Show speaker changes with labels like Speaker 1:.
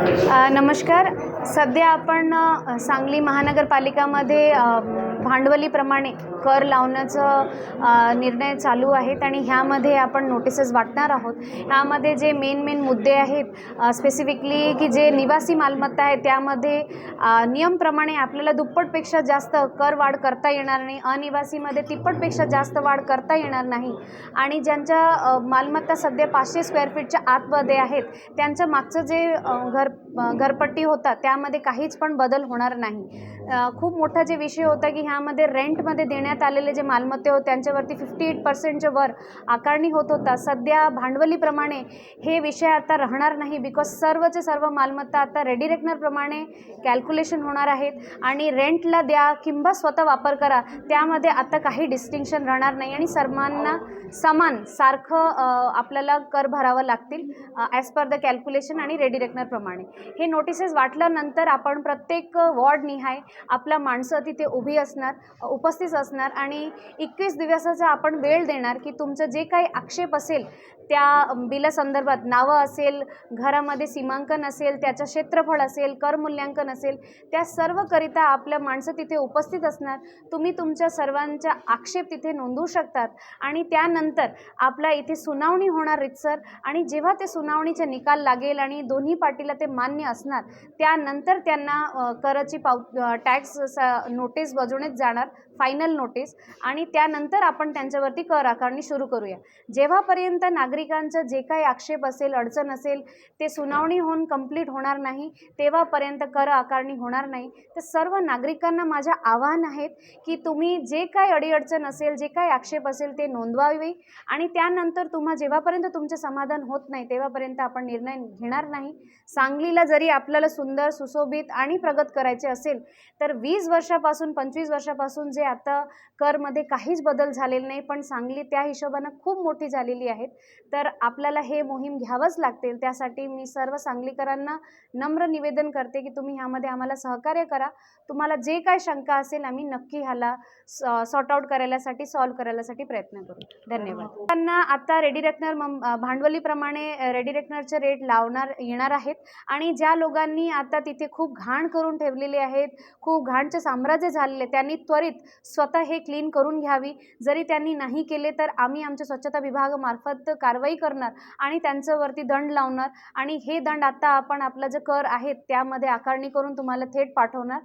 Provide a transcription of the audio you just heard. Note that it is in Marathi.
Speaker 1: नमस्कार. सध्या आपण सांगली महानगरपालिकामध्ये भांडवलीप्रमाणे कर लावण्याचं निर्णय चालू आहेत आणि ह्यामध्ये आपण नोटिसेस वाटणार आहोत. ह्यामध्ये जे मेन मुद्दे आहेत स्पेसिफिकली की जे निवासी मालमत्ता आहे त्यामध्ये नियमप्रमाणे आपल्याला दुप्पटपेक्षा जास्त कर वाढ करता येणार नाही, अनिवासीमध्ये तिप्पटपेक्षा जास्त वाढ करता येणार नाही आणि ज्यांच्या मालमत्ता सध्या 500 स्क्वेअर फीटच्या आतमध्ये आहेत त्यांचं मागचं जे घरपट्टी होता त्यामध्ये काहीच पण बदल होणार नाही. खूप मोठा जे विषय होता की ह्यामध्ये रेंटमध्ये देण्यात आलेले जे मालमत्ते होते त्यांच्यावरती 58% वर आकारणी होत होता. सध्या भांडवलीप्रमाणे हे विषय आता राहणार नाही, बिकॉज सर्वचे सर्व मालमत्ता आता रेडी रेकनरप्रमाणे कॅल्क्युलेशन होणार आहेत आणि रेंटला द्या किंवा स्वतः वापर करा त्यामध्ये आता काही डिस्टिंक्शन राहणार नाही आणि सर्वांना समान सारखं आपल्याला कर भरावं लागतील ॲज पर द कॅल्क्युलेशन आणि रेडी रेकनरप्रमाणे. हे नोटिसेस वाटल्यानंतर आपण प्रत्येक वॉर्डनिहाय आपला माणसं तिथे उपस्थित असणार आणि 21 दिवसाचा आपण वेळ देणार की तुमचं जे काही आक्षेप असेल त्या बिलासंदर्भात, नावं असेल, घरामध्ये सीमांकन असेल, त्याचं क्षेत्रफळ असेल, कर मूल्यांकन असेल, त्या सर्वकरिता आपल्या माणसं तिथे उपस्थित असणार. तुम्ही तुमच्या सर्वांच्या आक्षेप तिथे नोंदवू शकतात आणि त्यानंतर आपला इथे सुनावणी होणार रीतसर आणि जेव्हा ते सुनावणीचे निकाल लागेल आणि दोन्ही पार्टीला ते मान्य असणार त्यानंतर त्यांना कराची टॅक्स नोटीस बजावण्यात जाणार, फायनल नोटीस, आणि त्यानंतर आपण त्यांच्यावरती कर आकारणी सुरू करूया. जेव्हापर्यंत नागरिकांचं जे काही आक्षेप असेल, अडचण असेल, ते सुनावणी होऊन कंप्लीट होणार नाही तेव्हापर्यंत कर आकारणी होणार नाही. तर सर्व नागरिकांना माझं आवाहन आहे की तुम्ही जे काही अडीअडचण असेल, जे काही आक्षेप असेल ते नोंदवावे आणि त्यानंतर जेव्हापर्यंत तुमचे समाधान होत नाही तेव्हापर्यंत आपण निर्णय घेणार नाही. सांगलीला जरी आपल्याला सुंदर, सुशोभित आणि प्रगत करायचे असेल तर 20 वर्षापासून 25 वर्षापासून जे आता करमध्ये काहीच बदल झालेला नाही, पण सांगली त्या हिशोबानं खूप मोठी झालेली आहे. तर आपल्याला हे मोहीम घ्यावंच लागतील. त्यासाठी मी सर्व सांगलीकरांना नम्र निवेदन करते की तुम्ही ह्यामध्ये आम्हाला सहकार्य करा. तुम्हाला जे काय शंका असेल आम्ही नक्की ह्याला सॉर्ट आउट करायसाठी, सॉल्व्ह करायसाठी प्रयत्न करू. धन्यवाद. त्यांना आता रेडी रेकनर भांडवलीप्रमाणे रेडी रेकनरचे रेट येणार आहेत आणि ज्या लोकांनी आता तिथे खूप घाण करून ठेवलेले आहेत, खूप घाणचे साम्राज्य झालेले, त्यांनी त्वरित स्वतः हे क्लीन करून घ्यावी. जरी त्यांनी नाही केले तर आम्ही आमच्या स्वच्छता विभागामार्फत कारवाई करणार आणि त्यांच्यावरती दंड लावणार आणि हे दंड आता आपण आपला जे कर आहेत त्यामध्ये आकारणी करून तुम्हाला थेट पाठवणार.